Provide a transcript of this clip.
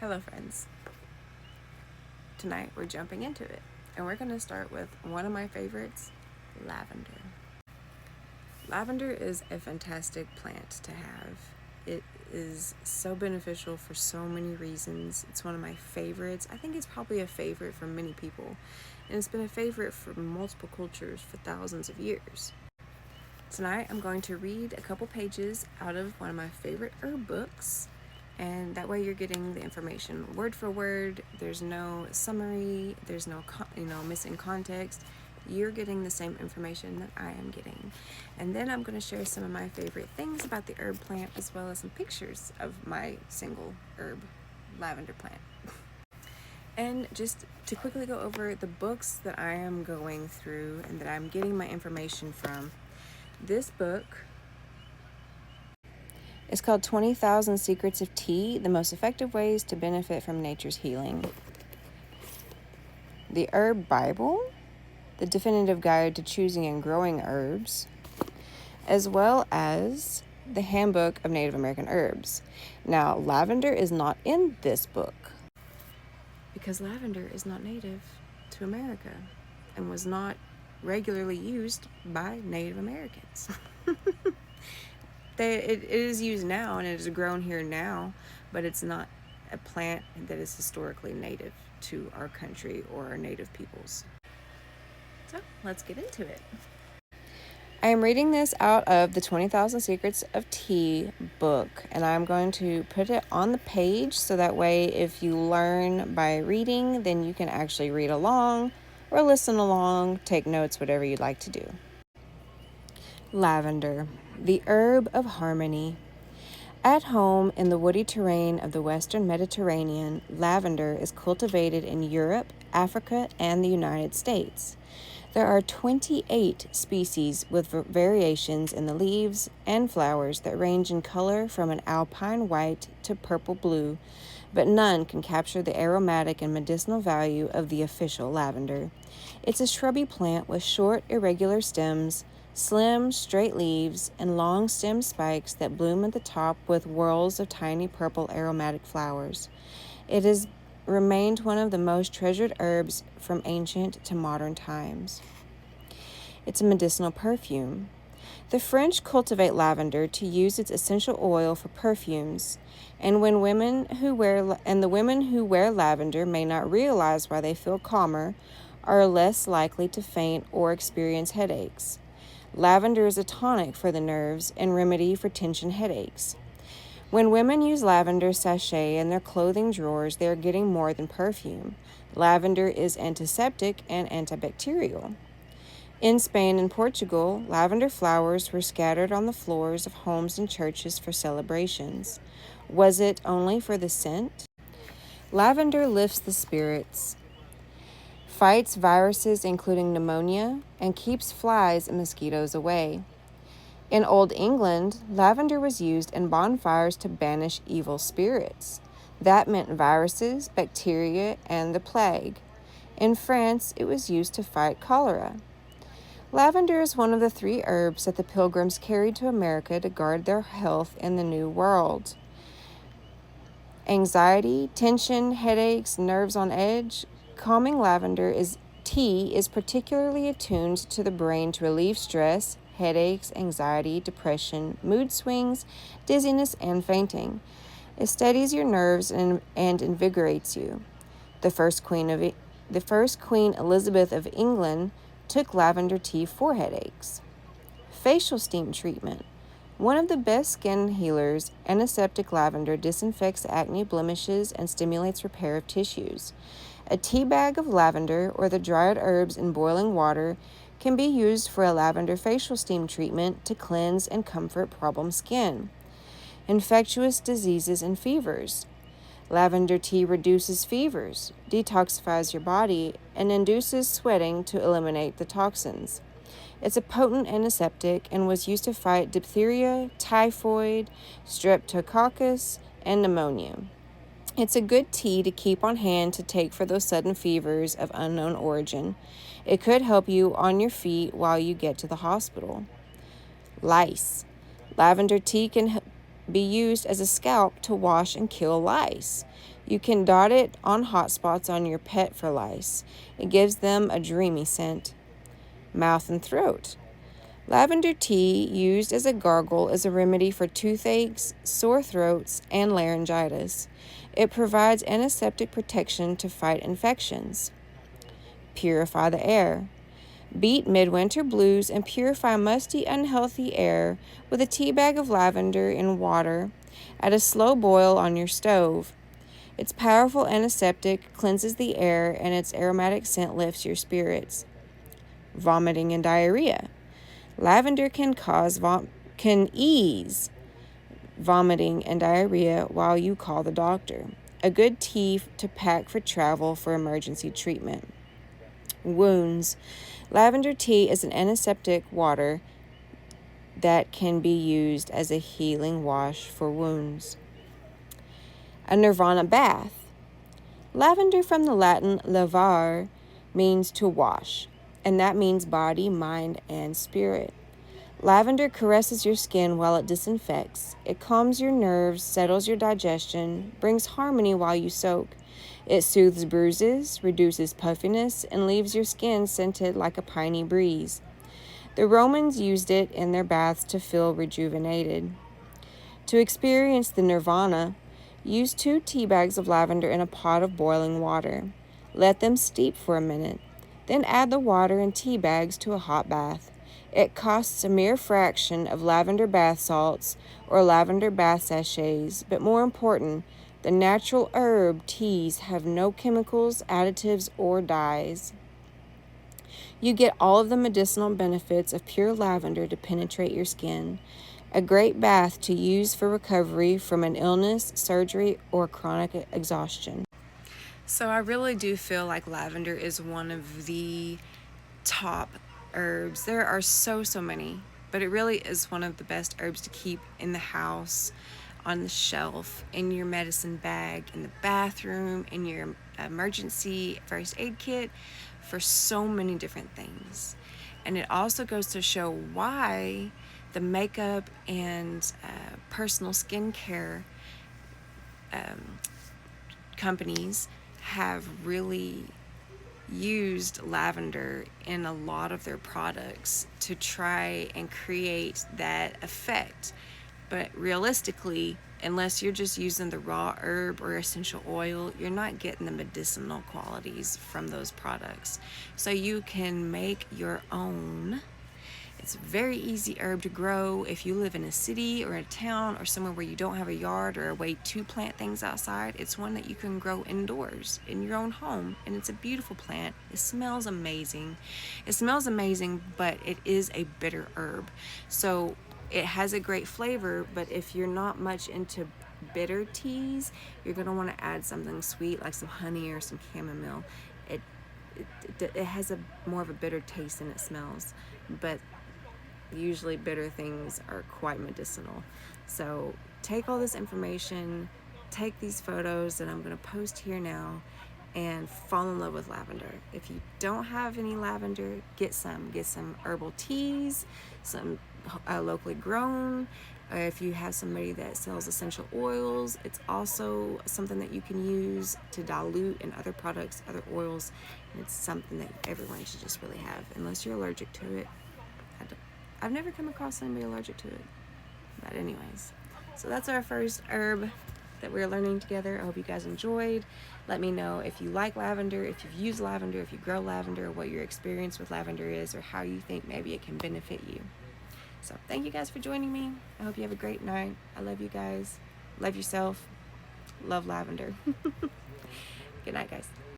Hello friends. Tonight we're jumping into it and we're going to start with one of my favorites, lavender. Lavender is a fantastic plant to have. It is so beneficial for so many reasons. It's one of my favorites. I think it's probably a favorite for many people, and it's been a favorite for multiple cultures for thousands of years. Tonight I'm going to read a couple pages out of one of my favorite herb books, and that way you're getting the information word for word. There's no summary, there's no missing context. You're getting the same information that I am getting. And then I'm going to share some of my favorite things about the herb plant, as well as some pictures of my single herb lavender plant. And just to quickly go over the books that I am going through and that I'm getting my information from. This book is called 20,000 Secrets of Tea, the Most Effective Ways to Benefit from Nature's Healing. The Herb Bible, the Definitive Guide to Choosing and Growing Herbs, as well as the Handbook of Native American Herbs. Now, lavender is not in this book because lavender is not native to America and was not regularly used by Native Americans. It is used now and it is grown here now, but it's not a plant that is historically native to our country or our native peoples. So let's get into it. I am reading this out of the 20,000 Secrets of Tea book, and I'm going to put it on the page so that way if you learn by reading, then you can actually read along or listen along, take notes, whatever you'd like to do. Lavender, the herb of harmony. At home in the woody terrain of the Western Mediterranean, lavender is cultivated in Europe, Africa, and the United States. There are 28 species with variations in the leaves and flowers that range in color from an alpine white to purple blue, but none can capture the aromatic and medicinal value of the official lavender. It's a shrubby plant with short, irregular stems, slim, straight leaves, and long stem spikes that bloom at the top with whorls of tiny purple aromatic flowers. It has remained one of the most treasured herbs from ancient to modern times. It's a medicinal perfume. The French cultivate lavender to use its essential oil for perfumes, and the women who wear lavender may not realize why they feel calmer, are less likely to faint or experience headaches. Lavender is a tonic for the nerves and remedy for tension headaches. When women use lavender sachet in their clothing drawers, they are getting more than perfume. Lavender is antiseptic and antibacterial. In Spain and Portugal, lavender flowers were scattered on the floors of homes and churches for celebrations. Was it only for the scent? Lavender lifts the spirits, fights viruses including pneumonia, and keeps flies and mosquitoes away. In Old England, lavender was used in bonfires to banish evil spirits. That meant viruses, bacteria, and the plague. In France, it was used to fight cholera. Lavender is one of the 3 herbs that the Pilgrims carried to America to guard their health in the New World. Anxiety, tension, headaches, nerves on edge. Calming lavender tea is particularly attuned to the brain to relieve stress, headaches, anxiety, depression, mood swings, dizziness, and fainting. It steadies your nerves and invigorates you. The first Queen Elizabeth of England took lavender tea for headaches. Facial steam treatment. One of the best skin healers, antiseptic lavender disinfects acne, blemishes, and stimulates repair of tissues. A tea bag of lavender or the dried herbs in boiling water can be used for a lavender facial steam treatment to cleanse and comfort problem skin. Infectious diseases and fevers. Lavender tea reduces fevers, detoxifies your body, and induces sweating to eliminate the toxins. It's a potent antiseptic and was used to fight diphtheria, typhoid, streptococcus, and pneumonia. It's a good tea to keep on hand to take for those sudden fevers of unknown origin. It could help you on your feet while you get to the hospital. Lice. Lavender tea can be used as a scalp to wash and kill lice. You can dot it on hot spots on your pet for lice. It gives them a dreamy scent. Mouth and throat. Lavender tea, used as a gargle, is a remedy for toothaches, sore throats, and laryngitis. It provides antiseptic protection to fight infections. Purify the air. Beat midwinter blues and purify musty, unhealthy air with a tea bag of lavender in water at a slow boil on your stove. Its powerful antiseptic cleanses the air, and its aromatic scent lifts your spirits. Vomiting and diarrhea. Lavender can ease vomiting and diarrhea while you call the doctor. A good tea to pack for travel for emergency treatment. Wounds. Lavender tea is an antiseptic water that can be used as a healing wash for wounds. A nirvana bath. Lavender, from the Latin lavare, means to wash, and that means body, mind, and spirit. Lavender caresses your skin while it disinfects. It calms your nerves, settles your digestion, brings harmony while you soak. It soothes bruises, reduces puffiness, and leaves your skin scented like a piney breeze. The Romans used it in their baths to feel rejuvenated. To experience the nirvana, use 2 tea bags of lavender in a pot of boiling water. Let them steep for a minute. Then add the water and tea bags to a hot bath. It costs a mere fraction of lavender bath salts or lavender bath sachets, but more important, the natural herb teas have no chemicals, additives, or dyes. You get all of the medicinal benefits of pure lavender to penetrate your skin. A great bath to use for recovery from an illness, surgery, or chronic exhaustion. So I really do feel like lavender is one of the top herbs. There are so many, but it really is one of the best herbs to keep in the house, on the shelf, in your medicine bag, in the bathroom, in your emergency first aid kit, for so many different things. And it also goes to show why the makeup and personal skincare companies have really used lavender in a lot of their products to try and create that effect. But realistically, unless you're just using the raw herb or essential oil, you're not getting the medicinal qualities from those products. So you can make your own. It's a very easy herb to grow if you live in a city or a town or somewhere where you don't have a yard or a way to plant things outside. It's one that you can grow indoors in your own home, and it's a beautiful plant. It smells amazing. But it is a bitter herb. So it has a great flavor, but if you're not much into bitter teas, you're going to want to add something sweet like some honey or some chamomile. It has a more of a bitter taste than it smells, but usually bitter things are quite medicinal. So take all this information, take these photos that I'm going to post here now, and fall in love with lavender. If you don't have any lavender, get some herbal teas, some locally grown. If you have somebody that sells essential oils, it's also something that you can use to dilute in other products, other oils, and it's something that everyone should just really have, unless you're allergic to it. I've never come across anybody allergic to it, but anyways, so that's our first herb that we're learning together. I hope you guys enjoyed. Let me know if you like lavender, if you've used lavender, if you grow lavender, what your experience with lavender is, or how you think maybe it can benefit you. So thank you guys for joining me. I hope you have a great night. I love you guys. Love yourself. Love lavender. Good night, guys.